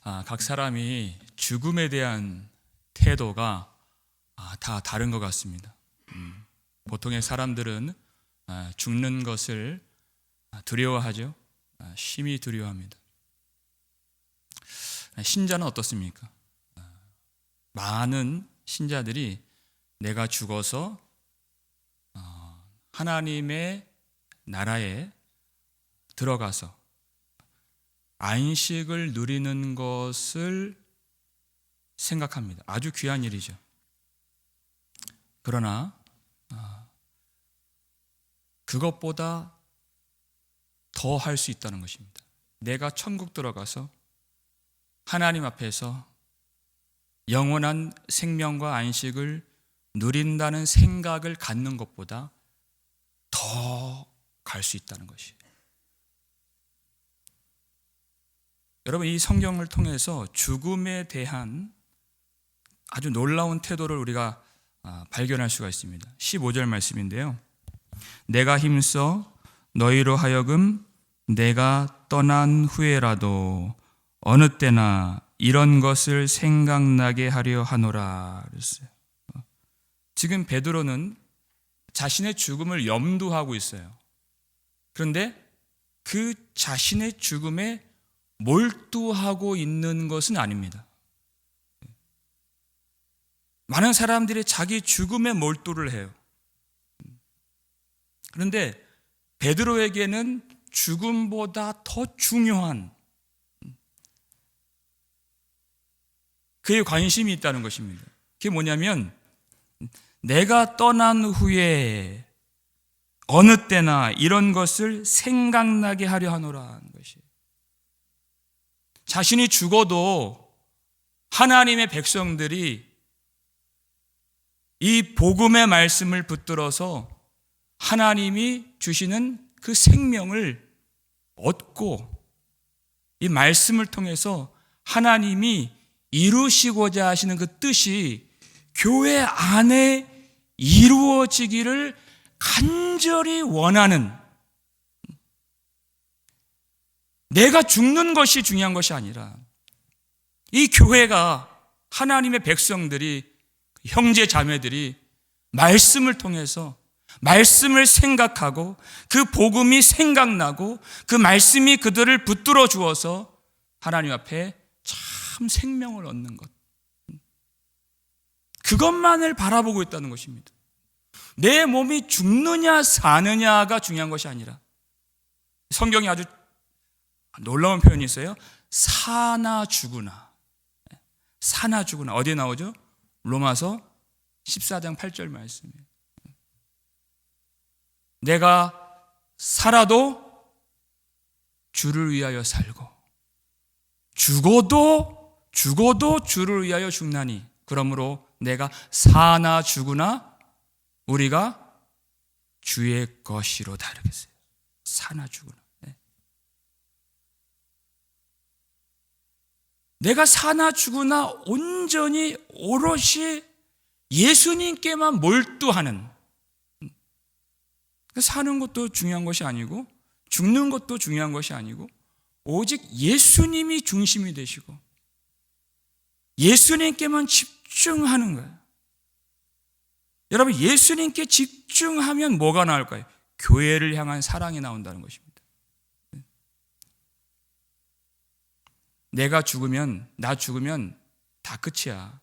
각 사람이 죽음에 대한 태도가 다 다른 것 같습니다. 보통의 사람들은 죽는 것을 두려워하죠. 심히 두려워합니다. 신자는 어떻습니까? 많은 신자들이 내가 죽어서 하나님의 나라에 들어가서 안식을 누리는 것을 생각합니다. 아주 귀한 일이죠. 그러나 그것보다 더 할 수 있다는 것입니다. 내가 천국 들어가서 하나님 앞에서 영원한 생명과 안식을 누린다는 생각을 갖는 것보다 더 갈 수 있다는 것이에요. 여러분, 이 성경을 통해서 죽음에 대한 아주 놀라운 태도를 우리가 발견할 수가 있습니다. 15절 말씀인데요. 내가 힘써 너희로 하여금 내가 떠난 후에라도 어느 때나 이런 것을 생각나게 하려 하노라 그랬어요. 지금 베드로는 자신의 죽음을 염두하고 있어요. 그런데 그 자신의 죽음에 몰두하고 있는 것은 아닙니다. 많은 사람들이 자기 죽음에 몰두를 해요. 그런데 베드로에게는 죽음보다 더 중요한 그의 관심이 있다는 것입니다. 그게 뭐냐면 내가 떠난 후에 어느 때나 이런 것을 생각나게 하려 하노라는 것이에요. 자신이 죽어도 하나님의 백성들이 이 복음의 말씀을 붙들어서 하나님이 주시는 그 생명을 얻고 이 말씀을 통해서 하나님이 이루시고자 하시는 그 뜻이 교회 안에 이루어지기를 간절히 원하는, 내가 죽는 것이 중요한 것이 아니라 이 교회가, 하나님의 백성들이, 형제 자매들이 말씀을 통해서 말씀을 생각하고 그 복음이 생각나고 그 말씀이 그들을 붙들어 주어서 하나님 앞에 참 생명을 얻는 것, 그것만을 바라보고 있다는 것입니다. 내 몸이 죽느냐 사느냐가 중요한 것이 아니라, 성경이 아주 놀라운 표현이 있어요. 사나 죽으나. 사나 죽으나. 어디에 나오죠? 로마서 14장 8절 말씀이에요. 내가 살아도 주를 위하여 살고 죽어도 주를 위하여 죽나니 그러므로 내가 사나 죽으나 우리가 주의 것이로다. 이렇게 했어요. 사나 죽으나. 내가 사나 죽으나 온전히 오롯이 예수님께만 몰두하는, 사는 것도 중요한 것이 아니고 죽는 것도 중요한 것이 아니고 오직 예수님이 중심이 되시고 예수님께만 집중하는 거예요. 여러분, 예수님께 집중하면 뭐가 나올까요? 교회를 향한 사랑이 나온다는 것입니다. 내가 죽으면, 나 죽으면 다 끝이야.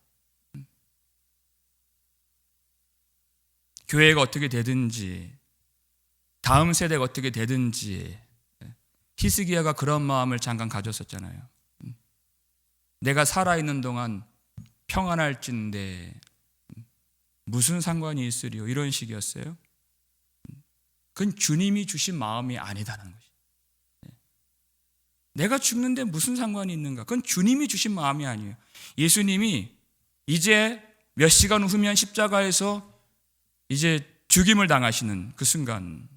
교회가 어떻게 되든지, 다음 세대가 어떻게 되든지, 히스기야가 그런 마음을 잠깐 가졌었잖아요. 내가 살아있는 동안 평안할진대 무슨 상관이 있으리요, 이런 식이었어요. 그건 주님이 주신 마음이 아니다는 것이죠. 내가 죽는데 무슨 상관이 있는가? 그건 주님이 주신 마음이 아니에요. 예수님이 이제 몇 시간 후면 십자가에서 이제 죽임을 당하시는 그 순간,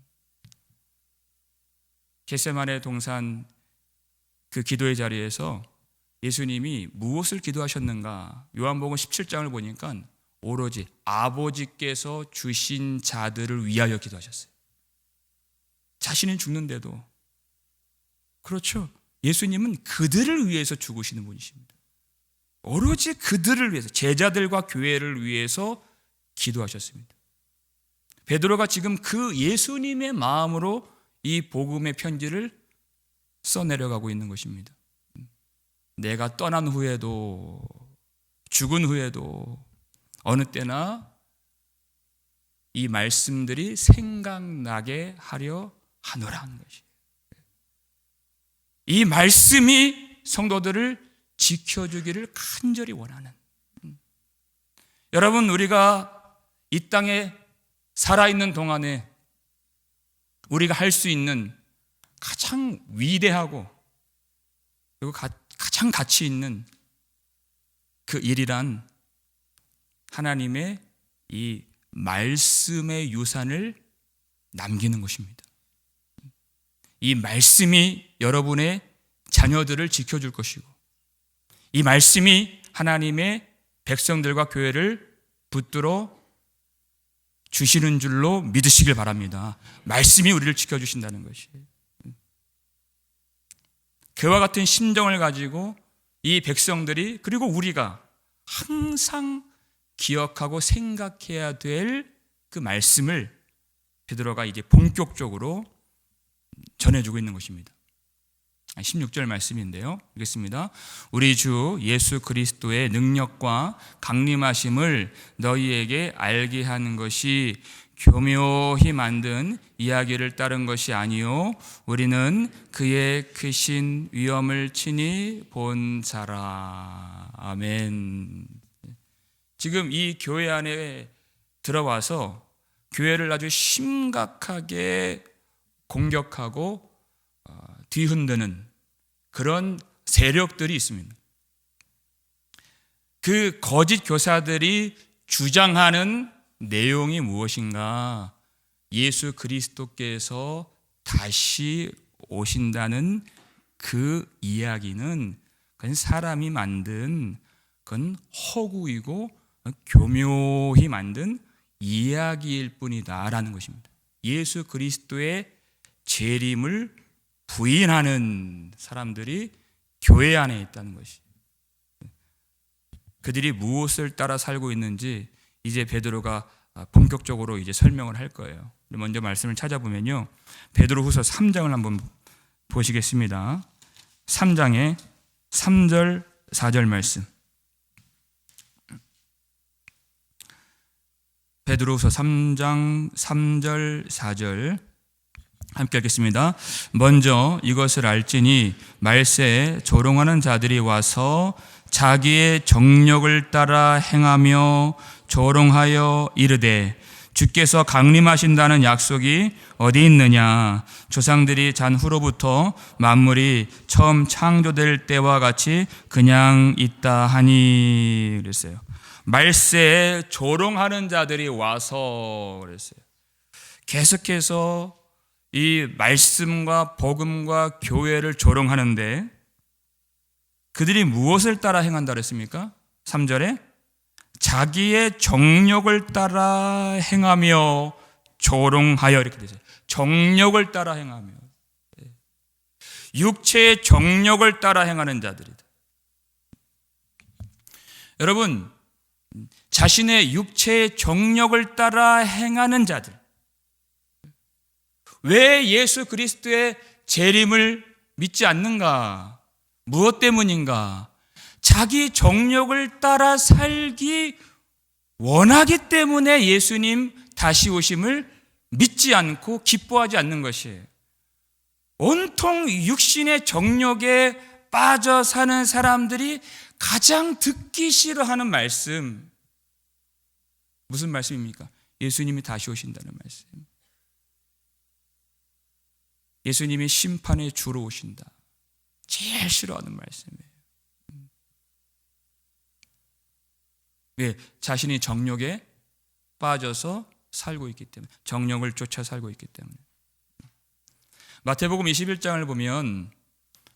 겟세마네 동산 그 기도의 자리에서 예수님이 무엇을 기도하셨는가? 요한복음 17장을 보니까 오로지 아버지께서 주신 자들을 위하여 기도하셨어요. 자신은 죽는데도. 그렇죠. 예수님은 그들을 위해서 죽으시는 분이십니다. 오로지 그들을 위해서, 제자들과 교회를 위해서 기도하셨습니다. 베드로가 지금 그 예수님의 마음으로 이 복음의 편지를 써내려가고 있는 것입니다. 내가 떠난 후에도, 죽은 후에도 어느 때나 이 말씀들이 생각나게 하려 하노라 하는 것이에요. 이 말씀이 성도들을 지켜주기를 간절히 원하는. 여러분, 우리가 이 땅에 살아있는 동안에 우리가 할 수 있는 가장 위대하고 그리고 가장 가치 있는 그 일이란 하나님의 이 말씀의 유산을 남기는 것입니다. 이 말씀이 여러분의 자녀들을 지켜줄 것이고, 이 말씀이 하나님의 백성들과 교회를 붙들어 주시는 줄로 믿으시길 바랍니다. 말씀이 우리를 지켜주신다는 것이에요. 그와 같은 심정을 가지고 이 백성들이, 그리고 우리가 항상 기억하고 생각해야 될 그 말씀을 베드로가 이제 본격적으로 전해주고 있는 것입니다. 16절 말씀인데요, 읽겠습니다. 우리 주 예수 그리스도의 능력과 강림하심을 너희에게 알게 하는 것이 교묘히 만든 이야기를 따른 것이 아니요 우리는 그의 크신 위엄을 친히 본 자라. 아멘. 지금 이 교회 안에 들어와서 교회를 아주 심각하게 공격하고 뒤흔드는 그런 세력들이 있습니다. 그 거짓 교사들이 주장하는 내용이 무엇인가? 예수 그리스도께서 다시 오신다는 그 이야기는 그건 사람이 만든, 그건 허구이고 교묘히 만든 이야기일 뿐이다라는 것입니다. 예수 그리스도의 재림을 부인하는 사람들이 교회 안에 있다는 것이, 그들이 무엇을 따라 살고 있는지 이제 베드로가 본격적으로 이제 설명을 할 거예요. 먼저 말씀을 찾아보면요, 베드로후서 3장을 한번 보시겠습니다. 3장의 3절 4절 말씀. 베드로후서 3장 3절 4절 함께 읽겠습니다. 먼저 이것을 알지니 말세에 조롱하는 자들이 와서 자기의 정력을 따라 행하며 조롱하여 이르되 주께서 강림하신다는 약속이 어디 있느냐? 조상들이 잔 후로부터 만물이 처음 창조될 때와 같이 그냥 있다 하니 그랬어요. 말세에 조롱하는 자들이 와서 그랬어요. 계속해서 이 말씀과 복음과 교회를 조롱하는데 그들이 무엇을 따라 행한다 그랬습니까? 3절에 자기의 정력을 따라 행하며 조롱하여 이렇게 되죠. 정력을 따라 행하며, 육체의 정력을 따라 행하는 자들이다. 여러분, 자신의 육체의 정력을 따라 행하는 자들, 왜 예수 그리스도의 재림을 믿지 않는가? 무엇 때문인가? 자기 정력을 따라 살기 원하기 때문에 예수님 다시 오심을 믿지 않고 기뻐하지 않는 것이에요. 온통 육신의 정력에 빠져 사는 사람들이 가장 듣기 싫어하는 말씀, 무슨 말씀입니까? 예수님이 다시 오신다는 말씀. 예수님이 심판의 주로 오신다. 제일 싫어하는 말씀이에요. 왜? 자신이 정욕에 빠져서 살고 있기 때문에, 정욕을 쫓아 살고 있기 때문에. 마태복음 21장을 보면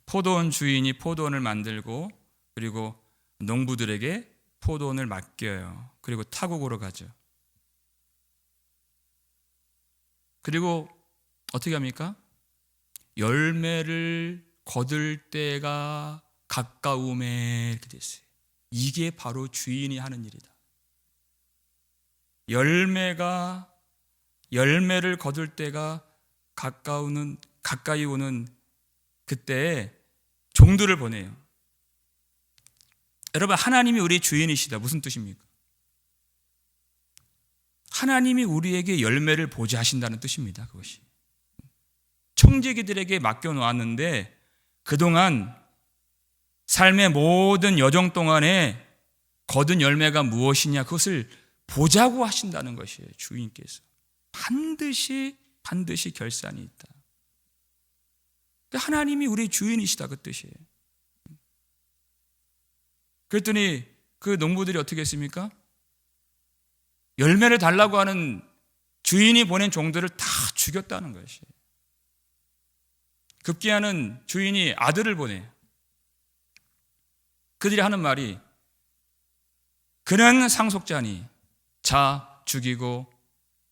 포도원 주인이 포도원을 만들고 그리고 농부들에게 포도원을 맡겨요. 그리고 타국으로 가죠. 그리고 어떻게 합니까? 열매를 거둘 때가 가까움에 이렇게 됐어요. 이게 바로 주인이 하는 일이다. 열매를 거둘 때가 가까이 오는 그때에 종들을 보내요. 여러분, 하나님이 우리의 주인이시다. 무슨 뜻입니까? 하나님이 우리에게 열매를 보게 하신다는 뜻입니다. 그것이 청지기들에게 맡겨놓았는데 그동안 삶의 모든 여정 동안에 거둔 열매가 무엇이냐, 그것을 보자고 하신다는 것이에요. 주인께서 반드시 결산이 있다. 하나님이 우리의 주인이시다, 그 뜻이에요. 그랬더니 그 농부들이 어떻게 했습니까? 열매를 달라고 하는 주인이 보낸 종들을 다 죽였다는 것이에요. 급기야는 주인이 아들을 보내요. 그들이 하는 말이, 그는 상속자니 자 죽이고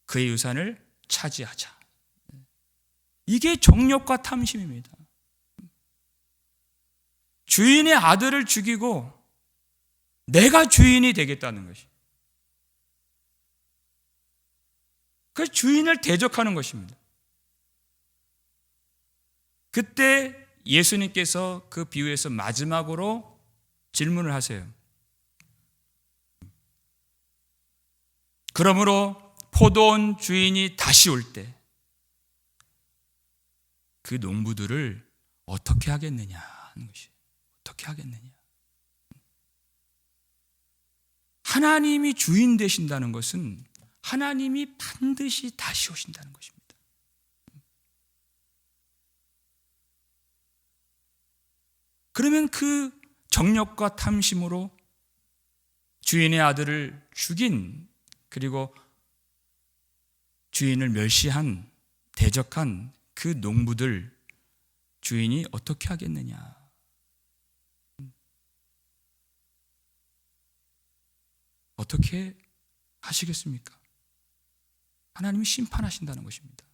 그의 유산을 차지하자. 이게 정욕과 탐심입니다. 주인의 아들을 죽이고 내가 주인이 되겠다는 것이, 그 주인을 대적하는 것입니다. 그때 예수님께서 그 비유에서 마지막으로 질문을 하세요. 그러므로 포도원 주인이 다시 올 때 그 농부들을 어떻게 하겠느냐 하는 것이에요. 어떻게 하겠느냐. 하나님이 주인 되신다는 것은 하나님이 반드시 다시 오신다는 것입니다. 그러면 그 정욕과 탐심으로 주인의 아들을 죽인, 그리고 주인을 멸시한, 대적한 그 농부들 주인이 어떻게 하겠느냐. 어떻게 하시겠습니까? 하나님이 심판하신다는 것입니다.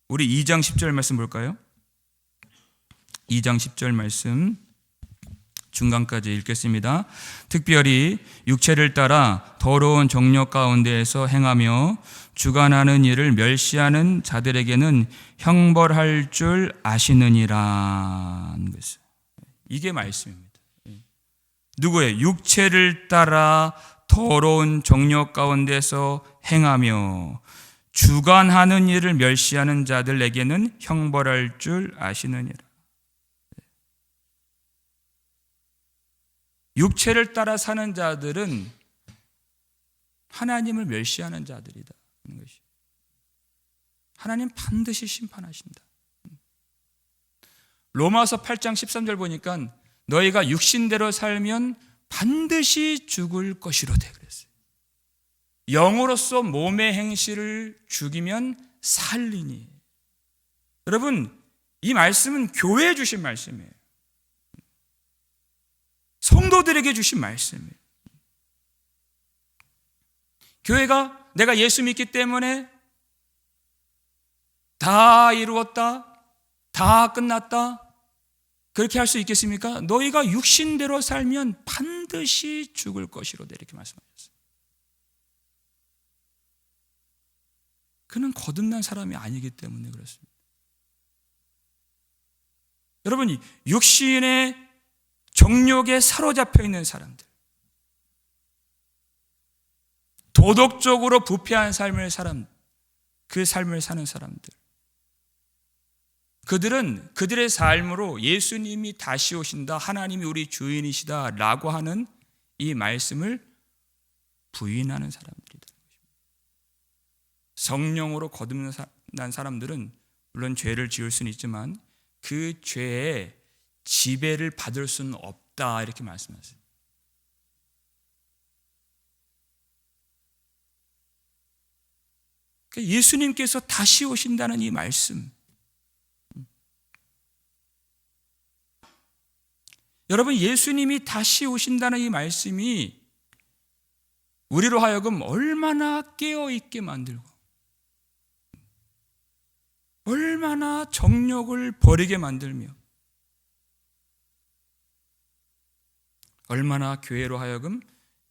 우리 2장 10절 말씀 볼까요? 2장 10절 말씀 중간까지 읽겠습니다. 특별히 육체를 따라 더러운 정욕 가운데에서 행하며 주관하는 일을 멸시하는 자들에게는 형벌할 줄 아시느니라. 이게 말씀입니다. 누구의? 육체를 따라 더러운 정욕 가운데서 행하며 주관하는 일을 멸시하는 자들에게는 형벌할 줄 아시느니라. 육체를 따라 사는 자들은 하나님을 멸시하는 자들이다. 하나님 반드시 심판하신다. 로마서 8장 13절 보니까 너희가 육신대로 살면 반드시 죽을 것이로되 그랬어요. 영으로서 몸의 행실을 죽이면 살리니. 여러분, 이 말씀은 교회에 주신 말씀이에요. 성도들에게 주신 말씀이에요. 교회가 내가 예수 믿기 때문에 다 이루었다, 다 끝났다, 그렇게 할 수 있겠습니까? 너희가 육신대로 살면 반드시 죽을 것이로되 이렇게 말씀하셨어요. 그는 거듭난 사람이 아니기 때문에 그렇습니다. 여러분, 육신의 정욕에 사로잡혀 있는 사람들, 도덕적으로 부패한 그 삶을 사는 사람들, 그들은 그들의 삶으로 예수님이 다시 오신다, 하나님이 우리 주인이시다 라고 하는 이 말씀을 부인하는 사람들이다. 성령으로 거듭난 사람들은 물론 죄를 지을 수는 있지만 그 죄에 지배를 받을 수는 없다, 이렇게 말씀하세요. 예수님께서 다시 오신다는 이 말씀, 여러분, 예수님이 다시 오신다는 이 말씀이 우리로 하여금 얼마나 깨어있게 만들고 얼마나 정욕을 버리게 만들며 얼마나 교회로 하여금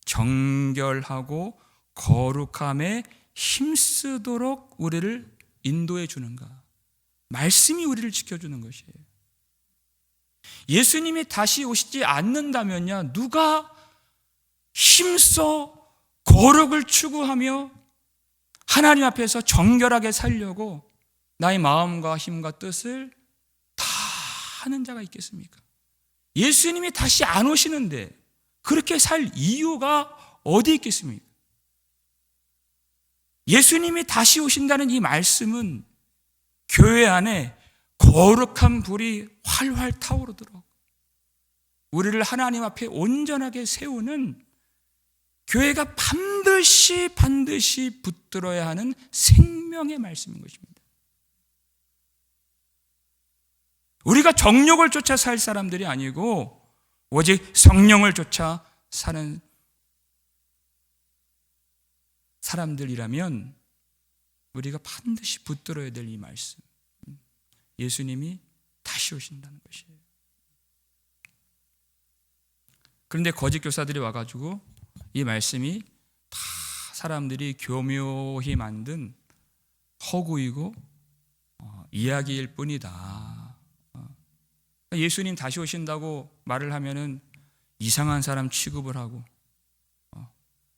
정결하고 거룩함에 힘쓰도록 우리를 인도해 주는가. 말씀이 우리를 지켜주는 것이에요. 예수님이 다시 오시지 않는다면요, 누가 힘써 거룩을 추구하며 하나님 앞에서 정결하게 살려고 나의 마음과 힘과 뜻을 다 하는 자가 있겠습니까? 예수님이 다시 안 오시는데 그렇게 살 이유가 어디 있겠습니까? 예수님이 다시 오신다는 이 말씀은 교회 안에 거룩한 불이 활활 타오르도록 우리를 하나님 앞에 온전하게 세우는 교회가 반드시 붙들어야 하는 생명의 말씀인 것입니다. 우리가 정욕을 쫓아 살 사람들이 아니고 오직 성령을 쫓아 사는 사람들이라면 우리가 반드시 붙들어야 될 이 말씀, 예수님이 다시 오신다는 것이에요. 그런데 거짓 교사들이 와가지고 이 말씀이 다 사람들이 교묘히 만든 허구이고 이야기일 뿐이다. 예수님 다시 오신다고 말을 하면은 이상한 사람 취급을 하고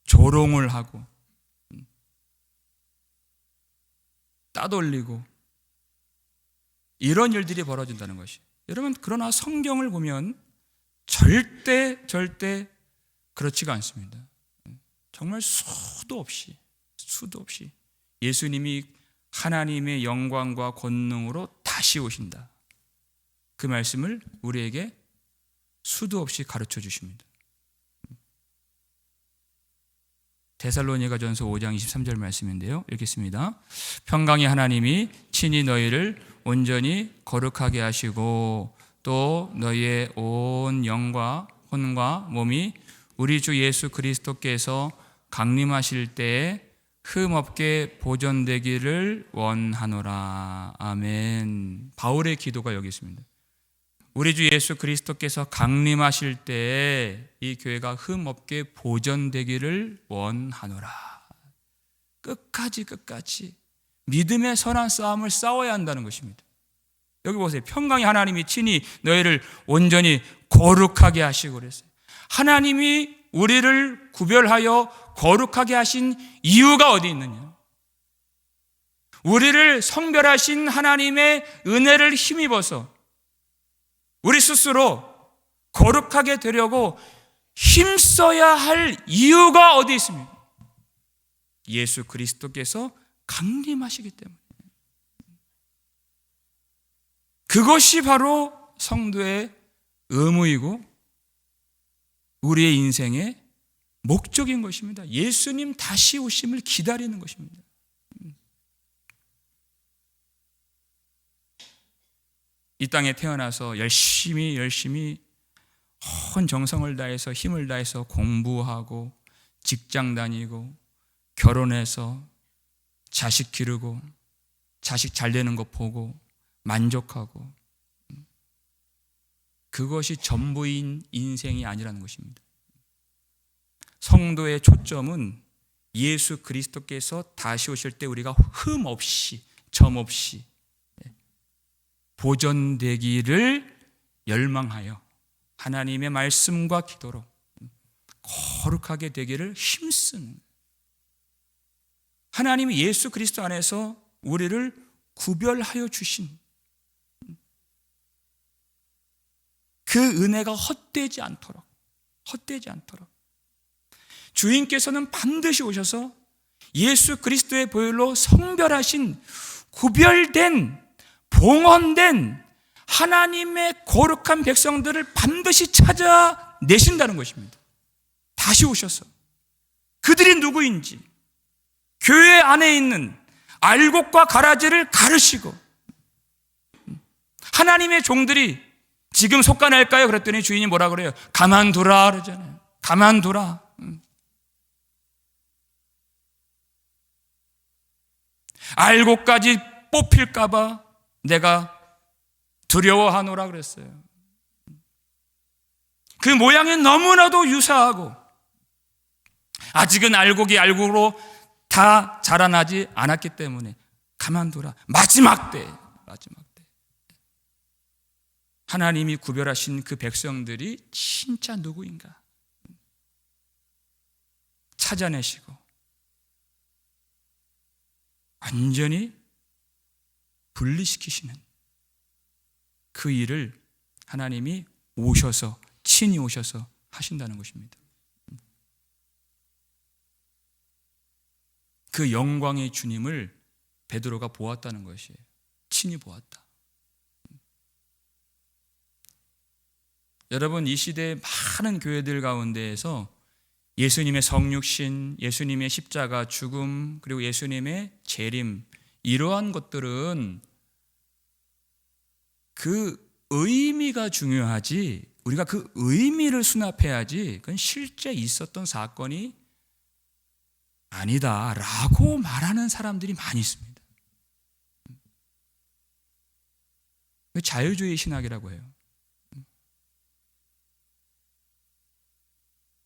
조롱을 하고 따돌리고 이런 일들이 벌어진다는 것이. 여러분, 그러나 성경을 보면 절대 그렇지가 않습니다. 정말 수도 없이 예수님이 하나님의 영광과 권능으로 다시 오신다. 그 말씀을 우리에게 수도 없이 가르쳐 주십니다. 데살로니가전서 5장 23절 말씀인데요, 읽겠습니다. 평강의 하나님이 친히 너희를 온전히 거룩하게 하시고 또 너희의 온 영과 혼과 몸이 우리 주 예수 그리스도께서 강림하실 때에 흠없게 보존되기를 원하노라. 아멘. 바울의 기도가 여기 있습니다. 우리 주 예수 그리스도께서 강림하실 때에 이 교회가 흠없게 보존되기를 원하노라. 끝까지 믿음의 선한 싸움을 싸워야 한다는 것입니다. 여기 보세요. 평강의 하나님이 친히 너희를 온전히 거룩하게 하시고 그랬어요. 하나님이 우리를 구별하여 거룩하게 하신 이유가 어디 있느냐? 우리를 성별하신 하나님의 은혜를 힘입어서 우리 스스로 거룩하게 되려고 힘써야 할 이유가 어디 있습니까? 예수 그리스도께서 강림하시기 때문에. 그것이 바로 성도의 의무이고 우리의 인생의 목적인 것입니다. 예수님 다시 오심을 기다리는 것입니다. 이 땅에 태어나서 열심히 온 정성을 다해서 힘을 다해서 공부하고 직장 다니고 결혼해서 자식 기르고 자식 잘 되는 거 보고 만족하고 그것이 전부인 인생이 아니라는 것입니다. 성도의 초점은 예수 그리스도께서 다시 오실 때 우리가 흠 없이 점 없이 보존되기를 열망하여 하나님의 말씀과 기도로 거룩하게 되기를 힘쓰는, 하나님이 예수 그리스도 안에서 우리를 구별하여 주신 그 은혜가 헛되지 않도록 주인께서는 반드시 오셔서 예수 그리스도의 보혈로 성별하신 구별된 봉헌된 하나님의 거룩한 백성들을 반드시 찾아내신다는 것입니다. 다시 오셔서 그들이 누구인지 교회 안에 있는 알곡과 가라지를 가르시고, 하나님의 종들이 지금 속가낼까요? 그랬더니 주인이 뭐라 그래요? 가만두라 그러잖아요. 가만두라. 알곡까지 뽑힐까봐 내가 두려워하노라 그랬어요. 그 모양이 너무나도 유사하고 아직은 알곡으로 다 자라나지 않았기 때문에 가만둬라. 마지막 때 하나님이 구별하신 그 백성들이 진짜 누구인가 찾아내시고 완전히 분리시키시는 그 일을 하나님이 친히 오셔서 하신다는 것입니다. 그 영광의 주님을 베드로가 보았다는 것이에요. 친히 보았다. 여러분, 이 시대의 많은 교회들 가운데에서 예수님의 성육신, 예수님의 십자가 죽음, 그리고 예수님의 재림, 이러한 것들은 그 의미가 중요하지, 우리가 그 의미를 수납해야지 그건 실제 있었던 사건이 아니다라고 말하는 사람들이 많이 있습니다. 자유주의 신학이라고 해요.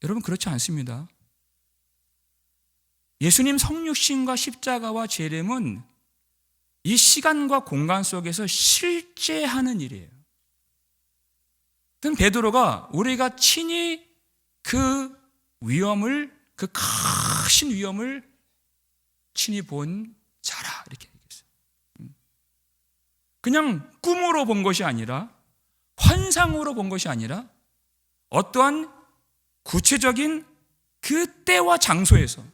여러분, 그렇지 않습니다. 예수님 성육신과 십자가와 재림은 이 시간과 공간 속에서 실제 하는 일이에요. 그럼 베드로가 우리가 친히 그 크신 위험을 친히 본 자라, 이렇게 얘기했어요. 그냥 꿈으로 본 것이 아니라, 환상으로 본 것이 아니라 어떠한 구체적인 그 때와 장소에서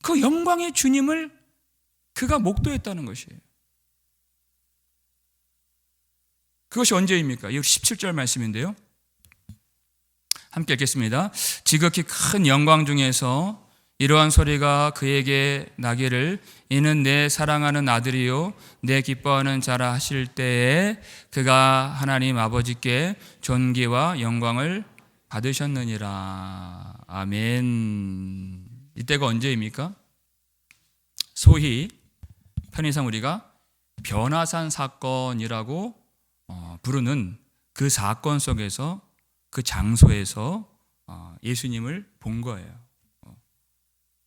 그 영광의 주님을 그가 목도했다는 것이에요. 그것이 언제입니까? 이 17절 말씀인데요. 함께 읽겠습니다. 지극히 큰 영광 중에서 이러한 소리가 그에게 나기를 이는 내 사랑하는 아들이요 내 기뻐하는 자라 하실 때에 그가 하나님 아버지께 존귀와 영광을 받으셨느니라. 아멘. 이때가 언제입니까? 소위 편의상 우리가 변화산 사건이라고 부르는 그 사건 속에서, 그 장소에서 예수님을 본 거예요.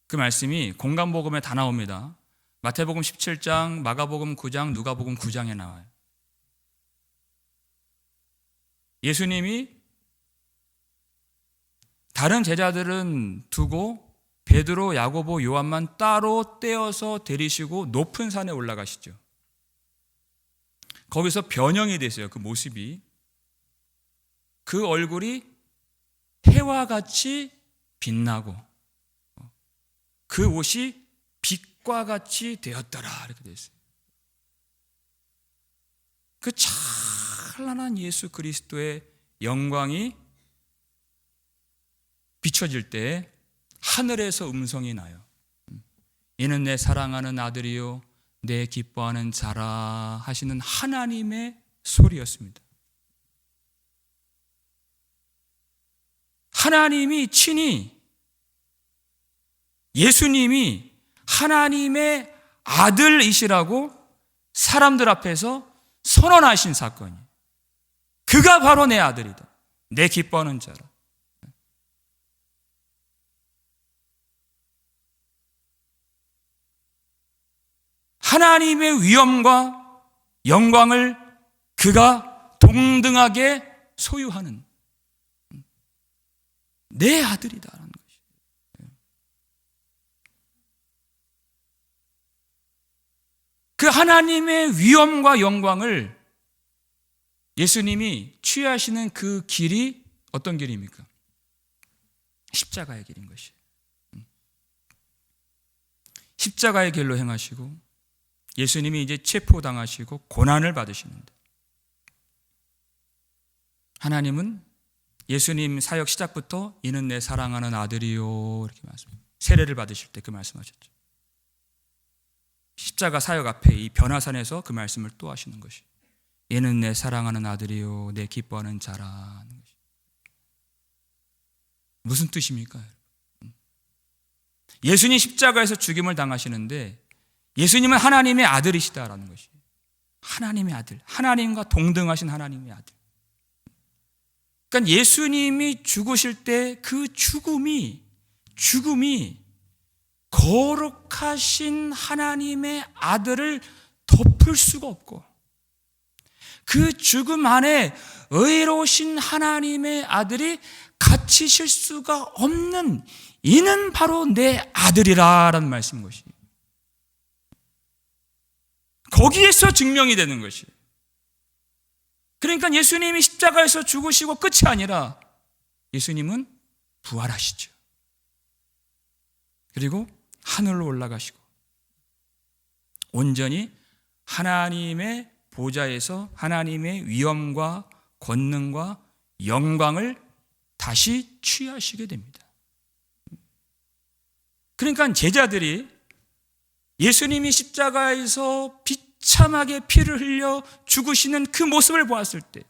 그 말씀이 공간복음에 다 나옵니다. 마태복음 17장, 마가복음 9장, 누가복음 9장에 나와요. 예수님이 다른 제자들은 두고 베드로, 야고보, 요한만 따로 떼어서 데리시고 높은 산에 올라가시죠. 거기서 변형이 됐어요. 그 모습이. 그 얼굴이 해와 같이 빛나고 그 옷이 빛과 같이 되었더라, 이렇게 됐어요. 그 찬란한 예수 그리스도의 영광이 비춰질 때 하늘에서 음성이 나요. 이는 내 사랑하는 아들이요 내 기뻐하는 자라 하시는 하나님의 소리였습니다. 하나님이 친히, 예수님이 하나님의 아들이시라고 사람들 앞에서 선언하신 사건이, 그가 바로 내 아들이다, 내 기뻐하는 자라. 하나님의 위엄과 영광을 그가 동등하게 소유하는 내 아들이다라는 것이에요. 그 하나님의 위엄과 영광을 예수님이 취하시는 그 길이 어떤 길입니까? 십자가의 길인 것이에요. 십자가의 길로 행하시고 예수님이 이제 체포당하시고 고난을 받으시는데, 하나님은 예수님 사역 시작부터 이는 내 사랑하는 아들이요 이렇게 말씀합니다. 세례를 받으실 때 그 말씀하셨죠. 십자가 사역 앞에 이 변화산에서 그 말씀을 또 하시는 것이, 이는 내 사랑하는 아들이요 내 기뻐하는 자라는 것이. 무슨 뜻입니까? 예수님 십자가에서 죽임을 당하시는데 예수님은 하나님의 아들이시다라는 것이에요. 하나님의 아들, 하나님과 동등하신 하나님의 아들. 그러니까 예수님이 죽으실 때 그 죽음이 거룩하신 하나님의 아들을 덮을 수가 없고, 그 죽음 안에 의로우신 하나님의 아들이 갇히실 수가 없는, 이는 바로 내 아들이라라는 말씀인 것이, 거기에서 증명이 되는 것이. 그러니까 예수님이 십자가에서 죽으시고 끝이 아니라 예수님은 부활하시죠. 그리고 하늘로 올라가시고 온전히 하나님의 보좌에서 하나님의 위엄과 권능과 영광을 다시 취하시게 됩니다. 그러니까 제자들이 예수님이 십자가에서 비참하게 피를 흘려 죽으시는 그 모습을 보았을 때,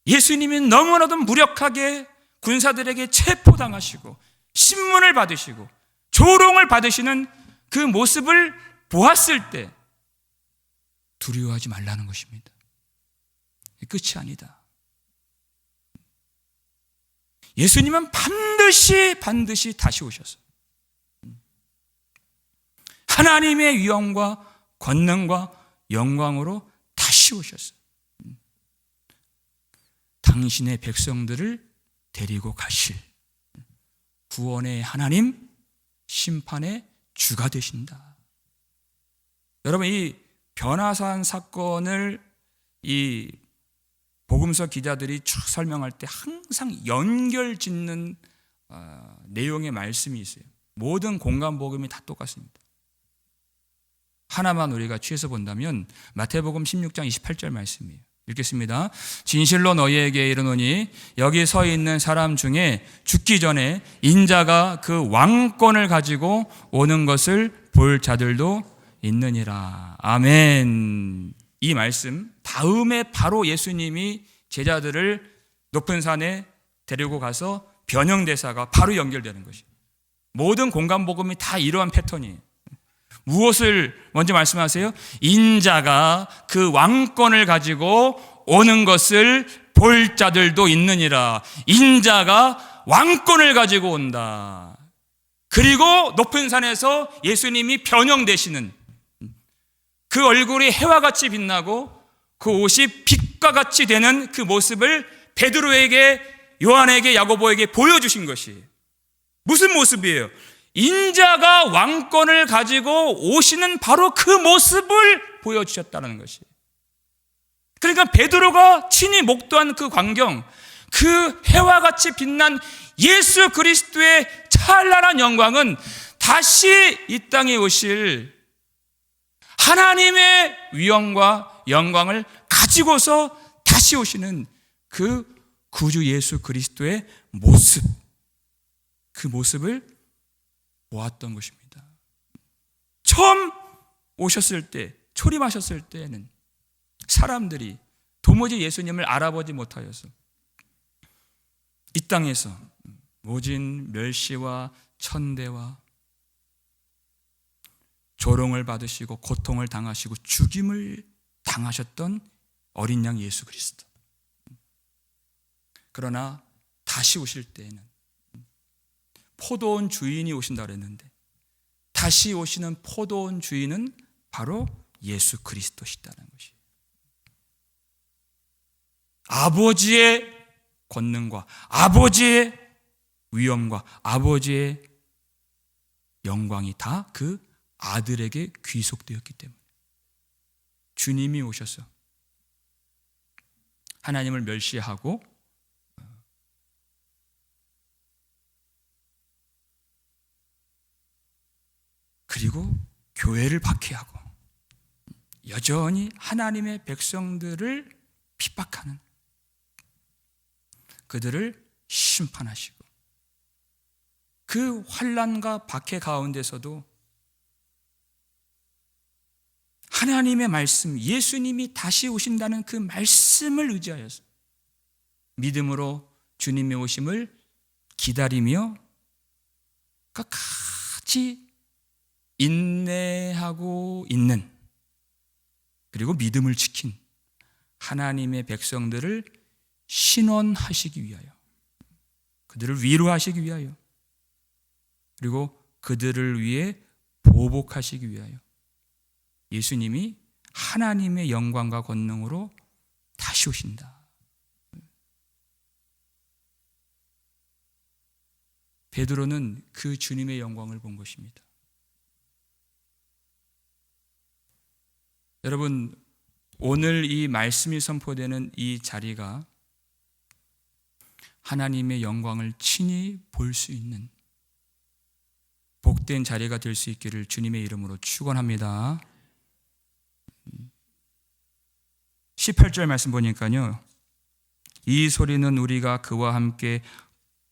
예수님이 너무나도 무력하게 군사들에게 체포당하시고 신문을 받으시고 조롱을 받으시는 그 모습을 보았을 때 두려워하지 말라는 것입니다. 끝이 아니다. 예수님은 반드시 다시 오셔서 하나님의 위엄과 권능과 영광으로 다시 오셔서 당신의 백성들을 데리고 가실 구원의 하나님, 심판의 주가 되신다. 여러분, 이 변화산 사건을 이 복음서 기자들이 쭉 설명할 때 항상 연결 짓는 내용의 말씀이 있어요. 모든 공간 복음이 다 똑같습니다. 하나만 우리가 취해서 본다면 마태복음 16장 28절 말씀이에요. 읽겠습니다. 진실로 너희에게 이르노니 여기 서 있는 사람 중에 죽기 전에 인자가 그 왕권을 가지고 오는 것을 볼 자들도 있느니라. 아멘. 이 말씀 다음에 바로 예수님이 제자들을 높은 산에 데리고 가서 변형대사가 바로 연결되는 것이에요. 모든 공간복음이 다 이러한 패턴이에요. 무엇을 먼저 말씀하세요? 인자가 그 왕권을 가지고 오는 것을 볼 자들도 있느니라. 인자가 왕권을 가지고 온다. 그리고 높은 산에서 예수님이 변형되시는, 그 얼굴이 해와 같이 빛나고 그 옷이 빛과 같이 되는 그 모습을 베드로에게, 요한에게, 야고보에게 보여주신 것이 무슨 모습이에요? 인자가 왕권을 가지고 오시는 바로 그 모습을 보여주셨다는 것이. 그러니까 베드로가 친히 목도한 그 광경, 그 해와 같이 빛난 예수 그리스도의 찬란한 영광은 다시 이 땅에 오실 하나님의 위엄과 영광을 가지고서 다시 오시는 그 구주 예수 그리스도의 모습, 그 모습을 보았던 것입니다. 처음 오셨을 때, 초림하셨을 때에는 사람들이 도무지 예수님을 알아보지 못하여서 이 땅에서 모진 멸시와 천대와 조롱을 받으시고 고통을 당하시고 죽임을 당하셨던 어린 양 예수 그리스도. 그러나 다시 오실 때에는 포도원 주인이 오신다 그랬는데, 다시 오시는 포도원 주인은 바로 예수 그리스도시다는 것이. 아버지의 권능과 아버지의 위엄과 아버지의 영광이 다 그 아들에게 귀속되었기 때문에 주님이 오셔서 하나님을 멸시하고 그리고 교회를 박해하고 여전히 하나님의 백성들을 핍박하는, 그들을 심판하시고 그 환난과 박해 가운데서도 하나님의 말씀, 예수님이 다시 오신다는 그 말씀을 의지하여서 믿음으로 주님의 오심을 기다리며 끝까지 인내하고 있는 그리고 믿음을 지킨 하나님의 백성들을 신원하시기 위하여, 그들을 위로하시기 위하여, 그리고 그들을 위해 보복하시기 위하여 예수님이 하나님의 영광과 권능으로 다시 오신다. 베드로는 그 주님의 영광을 본 것입니다. 여러분, 오늘 이 말씀이 선포되는 이 자리가 하나님의 영광을 친히 볼 수 있는 복된 자리가 될 수 있기를 주님의 이름으로 축원합니다. 18절 말씀 보니까요, 이 소리는 우리가 그와 함께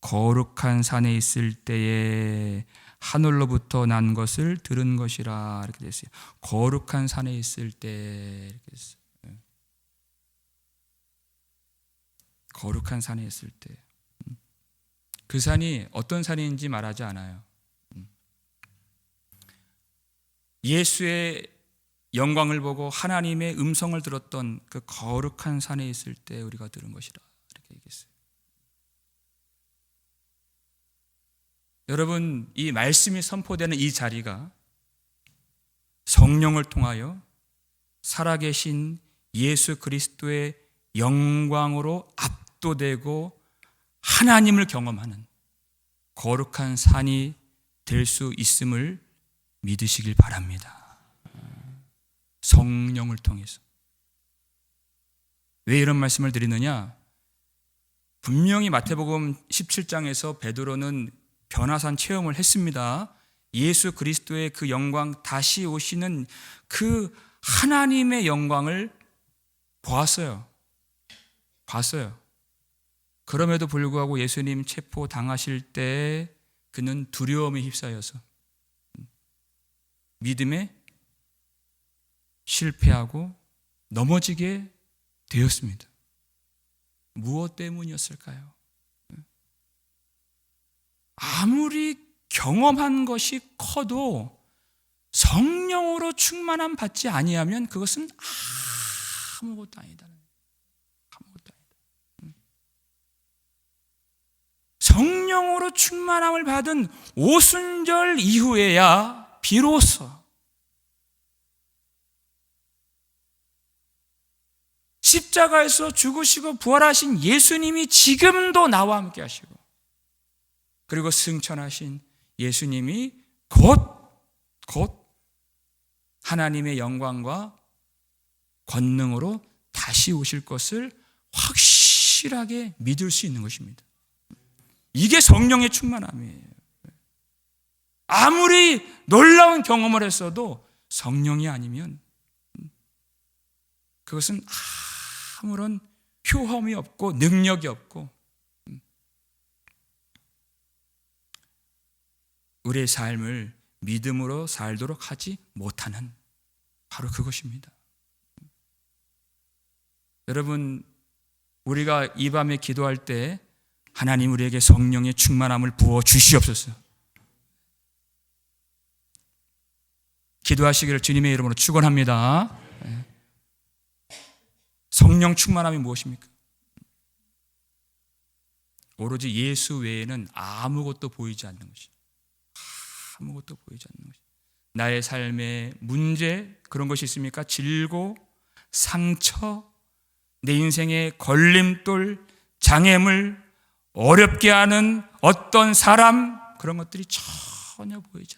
거룩한 산에 있을 때에 하늘로부터 난 것을 들은 것이라, 이렇게 됐어요. 거룩한 산에 있을 때, 이렇게 됐어요. 거룩한 산에 있을 때. 그 산이 어떤 산인지 말하지 않아요. 예수의 영광을 보고 하나님의 음성을 들었던 그 거룩한 산에 있을 때 우리가 들은 것이라, 이렇게 얘기했어요. 여러분, 이 말씀이 선포되는 이 자리가 성령을 통하여 살아계신 예수 그리스도의 영광으로 압도되고 하나님을 경험하는 거룩한 산이 될 수 있음을 믿으시길 바랍니다. 성령을 통해서. 왜 이런 말씀을 드리느냐? 분명히 마태복음 17장에서 베드로는 변화산 체험을 했습니다. 예수 그리스도의 그 영광, 다시 오시는 그 하나님의 영광을 봤어요. 그럼에도 불구하고 예수님 체포 당하실 때 그는 두려움에 휩싸여서 믿음에 실패하고 넘어지게 되었습니다. 무엇 때문이었을까요? 아무리 경험한 것이 커도 성령으로 충만함 받지 아니하면 그것은 아무것도 아니다. 아무것도 아니다. 성령으로 충만함을 받은 오순절 이후에야 비로소 십자가에서 죽으시고 부활하신 예수님이 지금도 나와 함께 하시고, 그리고 승천하신 예수님이 곧 하나님의 영광과 권능으로 다시 오실 것을 확실하게 믿을 수 있는 것입니다. 이게 성령의 충만함이에요. 아무리 놀라운 경험을 했어도 성령이 아니면 그것은 아무런 효험이 없고 능력이 없고 우리의 삶을 믿음으로 살도록 하지 못하는, 바로 그것입니다. 여러분, 우리가 이 밤에 기도할 때 하나님 우리에게 성령의 충만함을 부어 주시옵소서. 기도하시기를 주님의 이름으로 축원합니다. 성령 충만함이 무엇입니까? 오로지 예수 외에는 아무것도 보이지 않는 것이. 아무것도 보이지 않는 것이. 나의 삶의 문제, 그런 것이 있습니까? 질고, 상처, 내 인생의 걸림돌, 장애물, 어렵게 하는 어떤 사람, 그런 것들이 전혀 보이지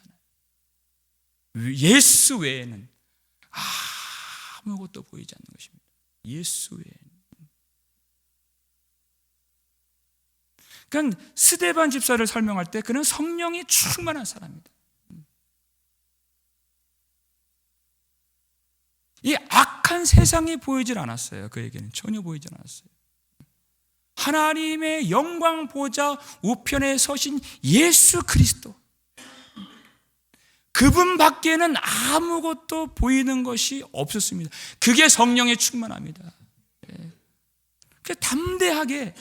않아요. 예수 외에는 아무것도 보이지 않는 것입니다. 예수 외에는. 그러니까 스데반 집사를 설명할 때 그는 성령이 충만한 사람입니다. 이 악한 세상이 보이질 않았어요. 그에게는 전혀 보이질 않았어요. 하나님의 영광 보좌 우편에 서신 예수 그리스도, 그분 밖에는 아무것도 보이는 것이 없었습니다. 그게 성령의 충만함이다. 그 담대하게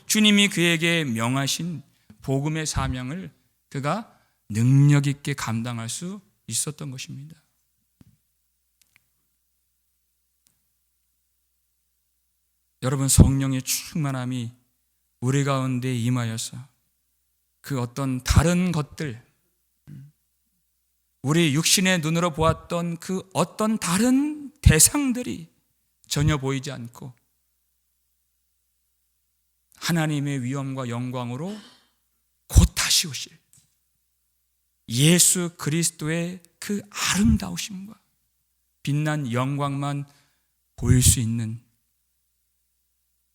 주님이 그에게 명하신 복음의 사명을 그가 능력 있게 감당할 수 있었던 것입니다. 여러분, 성령의 충만함이 우리 가운데 임하여서 그 어떤 다른 것들, 우리 육신의 눈으로 보았던 그 어떤 다른 대상들이 전혀 보이지 않고 하나님의 위엄과 영광으로 곧 다시 오실 예수 그리스도의 그 아름다우심과 빛난 영광만 보일 수 있는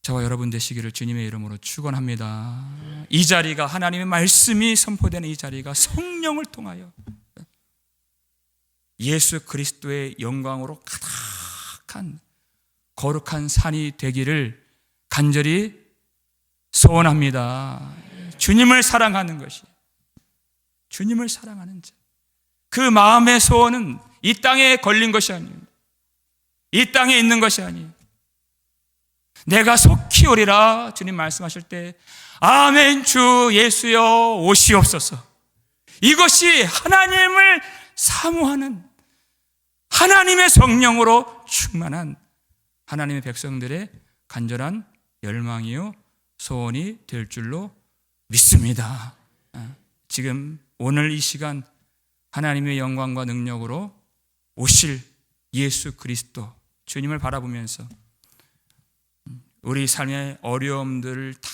저와 여러분 되시기를 주님의 이름으로 축원합니다. 이 자리가, 하나님의 말씀이 선포되는 이 자리가 성령을 통하여 예수 그리스도의 영광으로 가득한 거룩한 산이 되기를 간절히 소원합니다. 주님을 사랑하는 것이, 주님을 사랑하는 자, 그 마음의 소원은 이 땅에 걸린 것이 아닙니다. 이 땅에 있는 것이 아니에요. 내가 속히 오리라 주님 말씀하실 때 아멘 주 예수여 오시옵소서, 이것이 하나님을 사모하는 하나님의 성령으로 충만한 하나님의 백성들의 간절한 열망이요 소원이 될 줄로 믿습니다. 지금 오늘 이 시간 하나님의 영광과 능력으로 오실 예수 그리스도 주님을 바라보면서 우리 삶의 어려움들을 다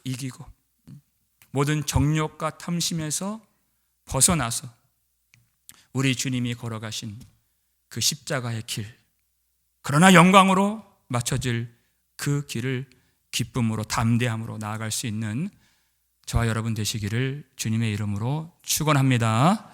이기고 모든 정욕과 탐심에서 벗어나서 우리 주님이 걸어가신 그 십자가의 길, 그러나 영광으로 맞춰질 그 길을 기쁨으로 담대함으로 나아갈 수 있는 저와 여러분 되시기를 주님의 이름으로 축원합니다.